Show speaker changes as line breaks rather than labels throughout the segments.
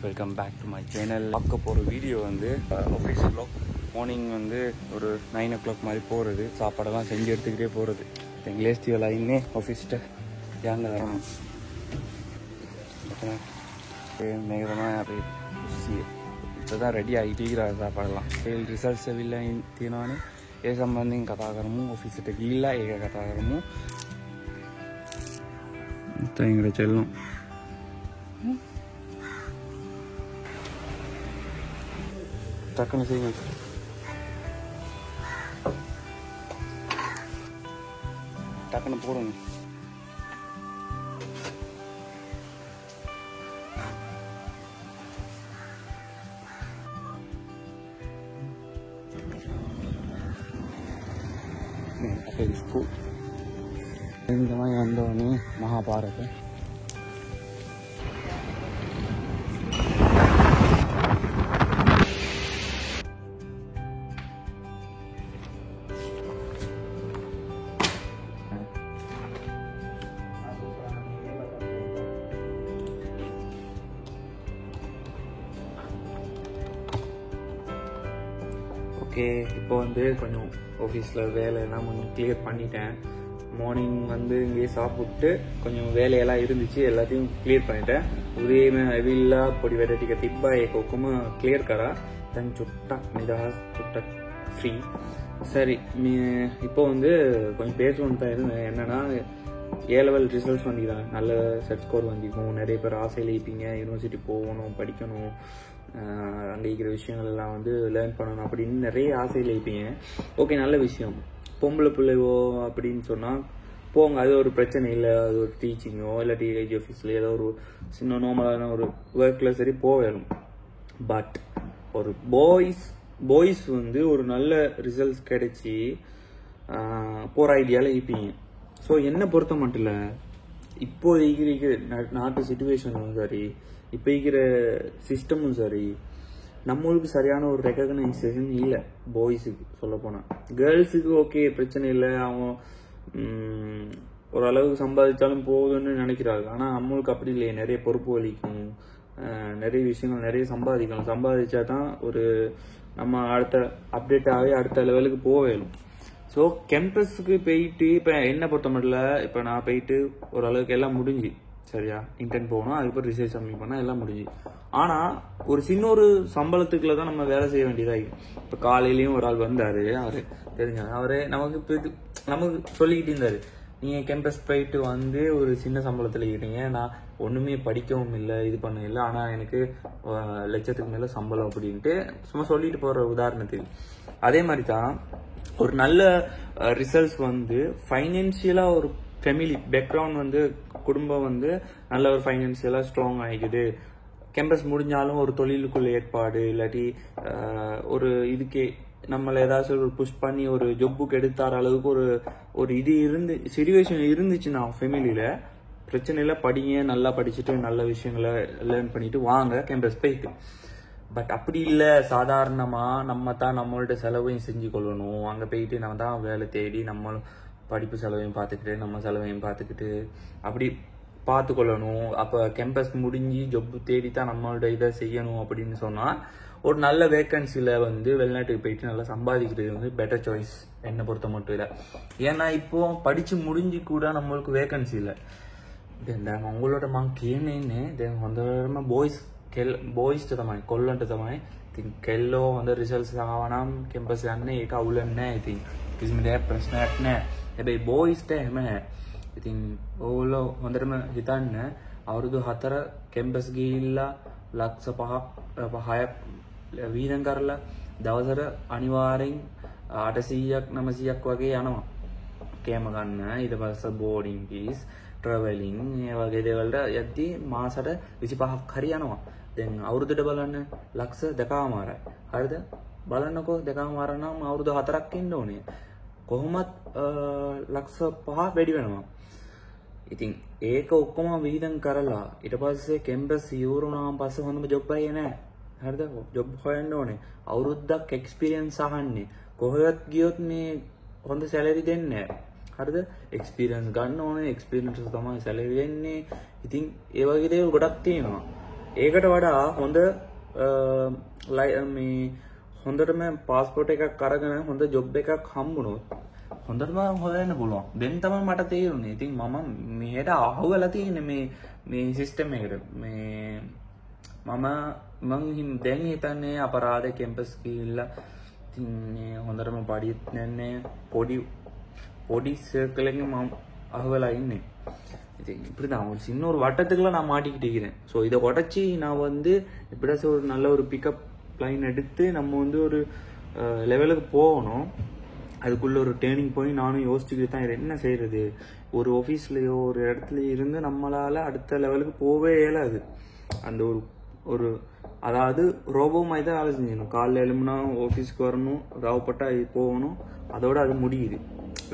Welcome back to my channel. பார்க்க போகிற video வந்து ஆஃபீஸ் வ்ளாக். மார்னிங் வந்து ஒரு 9 o'clock மாதிரி போகிறது, சாப்பாடெல்லாம் செஞ்சு எடுத்துக்கிட்டே போகிறது. எங்களேஸ்தியோ லைன்னே ஆஃபீஸ்ட்டு ஏங்க வரணும் மேகமாக போய் இப்போ தான் రెడీ అయితీరా సాపడలా సేల్ రిజల్ట్స్ వీళ్ళ తినని ఏ సంబంధం కథాకరము ఆఫీస్ గీళ్ళ ఏ కథాకరము మొత్తం ఇక్కడ చెల్లం டக்குன்னு செய்யுங்க. டக்குன்னு போடுங்க. ஸ்கூல் இந்த மாதிரி வந்தோடனே மகாபாரதம் ஓகே. இப்போ வந்து கொஞ்சம் ஆஃபீஸில் வேலையெல்லாம் கொஞ்சம் கிளியர் பண்ணிட்டேன். மார்னிங் வந்து இங்கேயே சாப்பிட்டு கொஞ்சம் வேலையெல்லாம் இருந்துச்சு, எல்லாத்தையும் கிளியர் பண்ணிட்டேன். उदय में अविल्ला పొడి వెరైటీ का तिब्बा एक हुकुम क्लियर करा தன் சுட்டா நிதாஸ் சுட்டா ஃப்ரீ. சரி, இப்போ வந்து கொஞ்சம் பேசணுன்னு தான் இருந்தேன். என்னன்னா A-level ரிசல்ட்ஸ் வந்திருக்காங்க, நல்ல செட் ஸ்கோர் வந்திருக்கும். நிறைய பேர் ஆசையில் இருப்பீங்க, யூனிவர்சிட்டி போகணும், படிக்கணும், அங்கே இருக்கிற விஷயங்கள் எல்லாம் வந்து லேர்ன் பண்ணணும் அப்படின்னு நிறைய ஆசையில் இருப்பீங்க. ஓகே, நல்ல விஷயம். பொம்பளை பிள்ளைவோ அப்படின்னு சொன்னால் போங்க, அது ஒரு பிரச்சனை இல்லை. அது ஒரு டீச்சிங்கோ இல்லாட்டி ஐஜி ஆஃபீஸில் ஏதோ ஒரு சின்ன நார்மலான ஒரு ஒர்க்கில் சரி போவேணும். பட் ஒரு பாய்ஸ் வந்து ஒரு நல்ல ரிசல்ட்ஸ் கிடைச்சி போகிற ஐடியாவில் இருப்பீங்க. ஸோ என்னை பொறுத்த மட்டும் இல்லை, இப்போ இருக்கிற நாட்டு சிச்சுவேஷனும் சரி, இப்போ இருக்கிற சிஸ்டமும் சரி, நம்மளுக்கு சரியான ஒரு ரெகக்னைசேஷன் இல்லை பாய்ஸுக்கு. சொல்ல போனால் கேர்ள்ஸுக்கு ஓகே பிரச்சனை இல்லை, அவங்க ஓரளவுக்கு சம்பாதிச்சாலும் போகுதுன்னு நினைக்கிறாங்க. ஆனால் நம்மளுக்கு அப்படி இல்லையே, நிறைய பொறுப்பு வலிக்கும், நிறைய விஷயங்கள் நிறைய சம்பாதிக்கணும். சம்பாதிச்சா தான் ஒரு நம்ம அடுத்த அப்டேட் ஆகி அடுத்த லெவலுக்கு போவேணும். ஸோ கேம்பஸுக்கு போயிட்டு இப்போ என்ன பொறுத்த மட்டும் இப்போ நான் போயிட்டு ஓரளவுக்கு எல்லாம் முடிஞ்சு சரியா, இன்டர்ன் போகணும், அதுக்கப்புறம் ரிசர்ச் சப்மிட் பண்ணால் எல்லாம் முடிஞ்சு. ஆனால் ஒரு சின்ன ஒரு சம்பளத்துக்குள்ள தான் நம்ம வேலை செய்ய வேண்டியதாகும். இப்போ காலையிலையும் ஒரு ஆள் வந்தார், அவர் தெரிஞ்சாங்க, அவர் நமக்கு சொல்லிக்கிட்டு இருந்தார், நீங்கள் கேம்பஸ் போயிட்டு வந்து ஒரு சின்ன சம்பளத்தில் இருக்கிறீங்க, நான் ஒன்றுமே படிக்கவும் இல்லை, இது பண்ண இல்லை, ஆனால் எனக்கு லட்சத்துக்கு மேலே சம்பளம் அப்படின்ட்டு சும்மா சொல்லிட்டு போகிற உதாரணத்துக்கு. அதே மாதிரி தான் ஒரு நல்ல ரிசல்ட்ஸ் வந்து ஃபைனான்சியலாக ஒரு ஃபேமிலி பேக்ரவுண்ட் வந்து குடும்பம் வந்து நல்ல ஒரு ஃபைனான்சியலாக ஸ்ட்ராங் ஆகிக்குது. கேம்பஸ் முடிஞ்சாலும் ஒரு தொழிலுக்குள்ள ஏற்பாடு இல்லாட்டி ஒரு இதுக்கே நம்மளை ஏதாச்சும் ஒரு புஷ் பண்ணி ஒரு ஜொப்புக்கு எடுத்தார அளவுக்கு ஒரு இது சிச்சுவேஷன் இருந்துச்சுன்னா ஃபேமிலியில் பிரச்சனை இல்லை, படிங்க, நல்லா படிச்சுட்டு நல்ல விஷயங்களை லேர்ன் பண்ணிட்டு வாங்க கேம்பஸ் போயிட்டு. பட் அப்படி இல்லை, சாதாரணமாக நம்ம தான் நம்மளோட செலவையும் செஞ்சு கொள்ளணும். அங்கே போயிட்டு நம்ம தான் வேலை தேடி நம்ம படிப்பு செலவையும் பார்த்துக்கிட்டு நம்ம செலவையும் பார்த்துக்கிட்டு அப்படி பார்த்து கொள்ளணும். அப்போ கேம்பஸ் முடிஞ்சு ஜொப்பு தேடி தான் நம்மளோட இதை செய்யணும் அப்படின்னு சொன்னால் ஒரு நல்ல வேக்கன்சியில் வந்து வெளிநாட்டுக்கு போயிட்டு நல்லா சம்பாதிக்கிறது வந்து பெட்டர் சாய்ஸ் என்னை பொறுத்த மட்டும் இல்லை. ஏன்னா இப்போ படித்து முடிஞ்சு கூட நம்மளுக்கு வேக்கன்சி இல்லை. உங்களோட கேனேன்னு හොඳටම බොයිස්ට තමයි කොල්ලන්ට තමයි. ඉතින් කෙල්ලෝ හොඳ රිසල්ට්ස් ආවනම් කැම්පස් යන්නේ ඒක අවුලක් නැහැ. ඉතින් කිසිම දෙයක් ප්‍රශ්නයක් නැහැ. හැබැයි බොයිස්ට එහෙම නැහැ. ඉතින් ඕගොල්ලෝ හොඳටම හිතන්න, අවුරුදු 4 කැම්පස් ගිහිල්ලා ලක්ෂ 5ක් වීදම් කරලා දවසට අනිවාර්යෙන් 800ක් 900ක් වගේ යනවා කෑම ගන්න. ඊට පස්සේ බෝඩින් ෆීස්, ट्रैवलिंग ये वगैरह देवल यदि मासට 25ක් හරි යනවා. දැන් අවුරුද්දට බලන්න ලක්ෂ 2මාරයි. හරිද? බලන්නකෝ 2මාර නම් අවුරුදු 4ක් ඉන්න ඕනේ. කොහොමත් ලක්ෂ 5 වැඩි වෙනවා. ඉතින් ඒක ඔක්කොම වීදම් කරලා ඊට පස්සේ කැම්පස් ඉවරුනාම පස්සේ හොඳම ජොබ් එකක් නෑ. හරිද? ජොබ් හොයන්න ඕනේ. අවුරුද්දක් එක්ස්පීරියන්ස් අහන්නේ. කොහෙවත් ගියොත් මේ හොඳ සැලරි දෙන්නේ නෑ. හරිද? එක්ස්පීරියන්ස් ගන්න ඕනේ. එක්ස්පීරියන්ස් තමයි සැලරි දෙන්නේ. ඉතින් ඒ වගේ දේවල් ගොඩක් තියෙනවා. ඒකට වඩා හොඳ මේ හොඳටම පාස්පෝර්ට් එකක් අරගෙන හොඳ ජොබ් එකක් හම්බුනොත් හොඳටම හොයන්න පුළුවන්. දැන් තමයි මට තේරුනේ. ඉතින් මම මෙහෙට අහුවලා තියෙන්නේ මේ සිස්ටම් එකට. මම දැන් හිතන්නේ අපරාධ කැම්පස් ගිහිල්ලා ඉතින් මේ හොඳටම පඩිත් නැන්නේ பொடி சர்க்கிள்ங்க அகவலாக இன்னும் இது இப்படி தான் ஒரு சின்ன ஒரு வட்டத்துக்குள்ள நான் மாட்டிக்கிட்டு இருக்கிறேன். ஸோ இதை உடச்சி நான் வந்து எப்படியாச்சும் ஒரு நல்ல ஒரு பிக்கப் லைன் எடுத்து நம்ம வந்து ஒரு லெவலுக்கு போகணும். அதுக்குள்ள ஒரு டேர்னிங் போய் நானும் யோசிச்சுக்கிட்டு தான் என்ன செய்யறது. ஒரு ஆஃபீஸ்லையோ ஒரு இடத்துல இருந்து நம்மளால அடுத்த லெவலுக்கு போவே இயலாது. அந்த ஒரு அதாவது ரோபோ மாதிரி தான் வேலை செஞ்சிடணும். காலைல எழும்புனா ஆஃபீஸ்க்கு வரணும், ராவப்பட்டா போகணும், அதோட அது முடியுது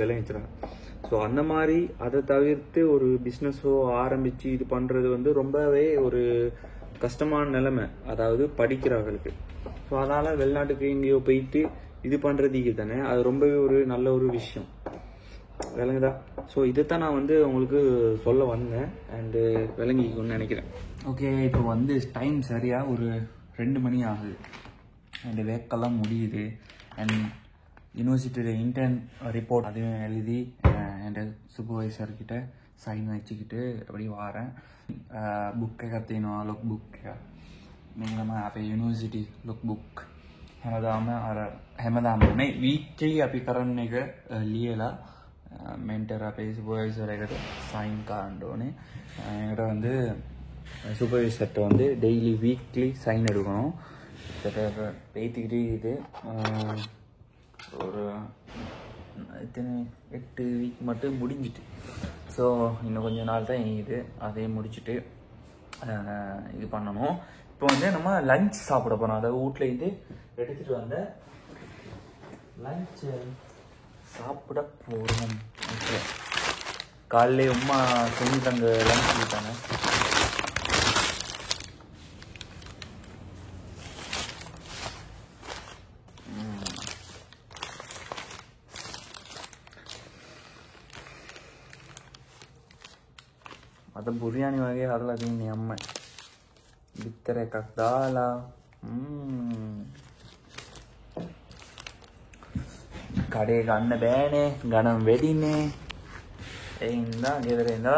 விளைவிச்சுறாங்க. ஸோ அந்த மாதிரி அதை தவிர்த்து ஒரு பிஸ்னஸோ ஆரம்பித்து இது பண்ணுறது வந்து ரொம்பவே ஒரு கஷ்டமான நிலைமை, அதாவது படிக்கிறவர்களுக்கு. ஸோ அதனால் வெளிநாட்டுக்கு எங்கேயோ போயிட்டு இது பண்ணுறதுக்கு தானே அது ரொம்பவே ஒரு நல்ல ஒரு விஷயம் விளங்குதா. ஸோ இதைத்தான் நான் வந்து உங்களுக்கு சொல்ல வந்தேன் அண்டு விளங்கிக்கணும்னு நினைக்கிறேன். ஓகே, இப்போ வந்து டைம் சரியாக ஒரு 2 மணி ஆகுது. அண்டு வேக்கெல்லாம் முடியுது. அண்ட் யூனிவர்சிட்டியில் இன்டர்ன் ரிப்போர்ட் அதையும் எழுதி என் சூப்பர்வைசர்கிட்ட சைன் வச்சுக்கிட்டு அப்படி வாரேன். බුක් එකක් තියෙනවා, ලොක් බුක් එක. මේක තමයි අපේ යුනිවර්සිටි ලොක් බුක්. හැමදාම මේ වීක්ලි අපි කරන එක ලියලා මෙන්ටර් අපේ සුපර්வைசர் එකට சைன் காண்ட ඕනේ. என்கிட்ட வந்து சூப்பர்வைசர்கிட்ட வந்து டெய்லி வீக்லி சைன் எடுக்கணும். பேத்திக்கிட்டே இது ஒரு 8 வீக் மட்டும் முடிஞ்சிட்டு. ஸோ இன்னும் கொஞ்சம் நாள் தான் இது, அதையும் முடிச்சுட்டு இது பண்ணணும். இப்போ வந்து நம்ம லஞ்ச் சாப்பிட போகிறோம். அதாவது வீட்டில் இது எடுத்துகிட்டு வந்த லஞ்ச் சாப்பிட போகிறோம். ஓகே, காலையிலே உமா செஞ்சு தங்க லஞ்ச் கொடுத்தாங்க. අද බුරියානි වගේ හදලා තින්නේ අම්මයි. බිත්තර එකක් දාලා කඩේ ගන්න බෑනේ, ගණන් වැඩිනේ. ඒ හින්දා ගෙදර ඉඳලා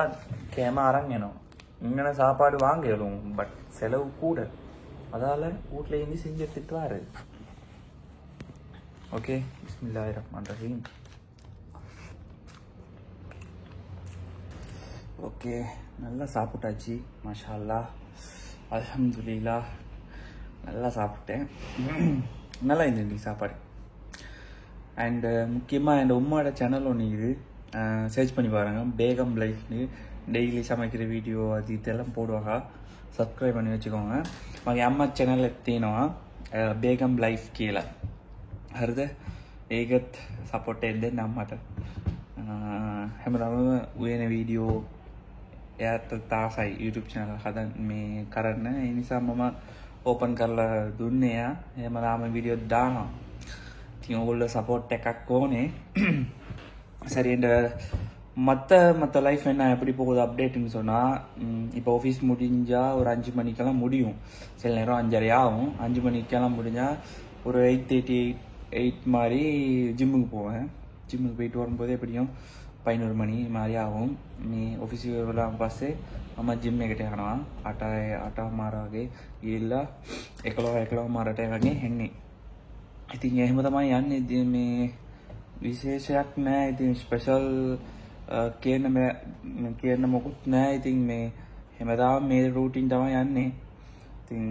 කෑම අරන් යනවා. இங்கன சாப்பாடு வாங்கலும், பட் செலவு கூட. அதால வீட்ல இருந்து செஞ்சு எடுத்துட்டு வர. ஓகே, பிஸ்மில்லாஹிர் ரஹ்மானிர் ரஹீம். ஓகே, நல்லா சாப்பிட்டாச்சு. மாஷா அல்லாஹ், அல்ஹம்துலில்லாஹ். நல்லா சாப்பிட்டேன். நல்லா இருந்தது சாப்பாடு. அண்டு முக்கியமாக என் உம்மாவோட சேனல் ஒன்று இது, சர்ச் பண்ணி பாருங்க, பேகம் லைஃப்னு. டெய்லி சமைக்கிற வீடியோ அது இதெல்லாம் போடுவாங்க. சப்ஸ்கிரைப் பண்ணி வச்சுக்கோங்க. මගේ අම්මත් channel එකක් තියෙනවා, බේගම් ලයිෆ් කියලා. හරිද? ඒකත් සපෝට් එකක් දෙන්න අම්මට. හැමදාම උයන වීඩියෝ එයාට තාසයි YouTube channel හදන්න මේ කරන්න. ඒ නිසා මම ඕපන් කරලා දුන්නේ එයා. හැමදාම වීඩියෝ දානවා. ඉතින් ඕගොල්ලෝ සපෝට් එකක් ඕනේ. சரி, இந்த மற்ற லைஃப் என்ன எப்படி போகுது அப்டேட்டுன்னு சொன்னால், இப்போ ஆஃபீஸ் முடிஞ்சால் ஒரு 5 மணிக்கெல்லாம் முடியும். சில நேரம் 5:30 ஆகும். 5 மணிக்கெல்லாம் முடிஞ்சால் ஒரு 8:38 மாதிரி ஜிம்முக்கு போவேன். ஜிம்முக்கு போயிட்டு வரும்போது எப்படியும் 11 மணி மாதிரி ஆகும். මේ ඔෆිස් වල පස්සේ මම ජිම් එකට යනවා. 8 මාරගේ ගිහිල්ලා 11 මාරට වගේ එන්නේ. ඉතින් එහෙම තමයි යන්නේ. ඉතින් මේ විශේෂයක් නැහැ. ඉතින් ස්පෙෂල් කියන්න මොකුත් නැහැ. ඉතින් මේ හැමදාම මේ රූටින් තමයි යන්නේ. ඉතින්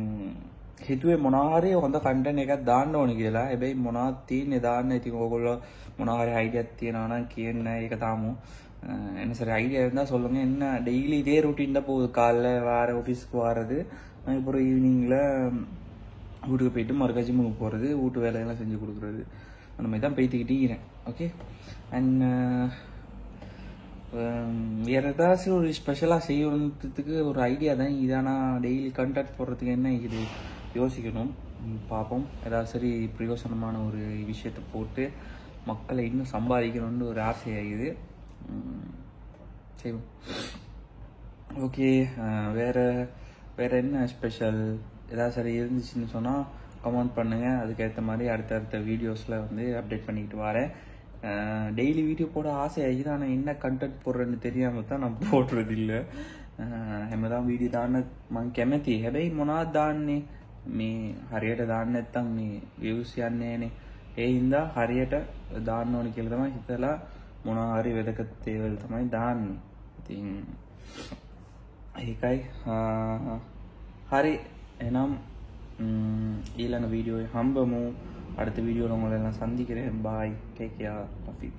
හිතුවේ මොනවා හරි හොඳ කන්ටෙන්ට් එකක් දාන්න ඕනේ කියලා. හැබැයි මොනවද තියෙන්නේ දාන්න. ඉතින් ඕගොල්ලෝ මොනවා හරි ஐடியாක් තියෙනවා නම් කියන්න. ඒක තාමු என்ன சரி ஐடியா இருந்தால் சொல்லுங்கள். என்ன டெய்லி இதே ரூட்டீன் தான் போகுது. காலைல வேறு ஆஃபீஸ்க்கு வர்றது, அதுக்கப்புறம் ஈவினிங்கில் வீட்டுக்கு போயிட்டு மறுக்கா ஜிம்முக்கு போகிறது, வீட்டு வேலையெல்லாம் செஞ்சு கொடுக்குறது, அந்த மாதிரி தான் போய்த்துக்கிட்டே இருக்கிறேன். ஓகே, அண்ட் வேறு ஏதாச்சும் ஒரு ஸ்பெஷலாக செய்யறதுக்கு ஒரு ஐடியா தான் இதானா. டெய்லி கண்டக்ட் போடுறதுக்கு என்ன இது யோசிக்கணும். பார்ப்போம். ஏதாவது சரி பிரயோசனமான ஒரு விஷயத்தை போட்டு மக்களை இன்னும் சம்பாதிக்கணும்னு ஒரு ஆசையாகுது. சரி, ஓகே. வேறு வேறு என்ன ஸ்பெஷல் ஏதாவது சரி இருந்துச்சுன்னு சொன்னால் கமெண்ட் பண்ணுங்கள். அதுக்கேற்ற மாதிரி அடுத்தடுத்த வீடியோஸில் வந்து அப்டேட் பண்ணிக்கிட்டு வரேன். டெய்லி வீடியோ போட ஆசையாகி தான் நான் என்ன கண்டென்ட் போடுறேன்னு தெரியாமல் தான் நான் போடுறது இல்லை. හැමදාම වීඩියෝ දාන්න මං කැමතියි. හැබැයි මොනවද දාන්නේ මේ හරියට දාන්න නැත්නම් මේ views යන්නේ නැනේ. ඒ හින්දා හරියට දාන්න ඕනේ කියලා තමයි හිතලා මොනවා හරි වැදගත් දේවල් තමයි දාන්නේ. ඉතින් ඒකයි හරි. එහෙනම් ඊළඟ වීඩියෝවේ හම්බමු. அடுத்த வீடியோவில் உங்களை எல்லாம் சந்திக்கிறேன். பாய், டேக் கேர், ரஃபீக்.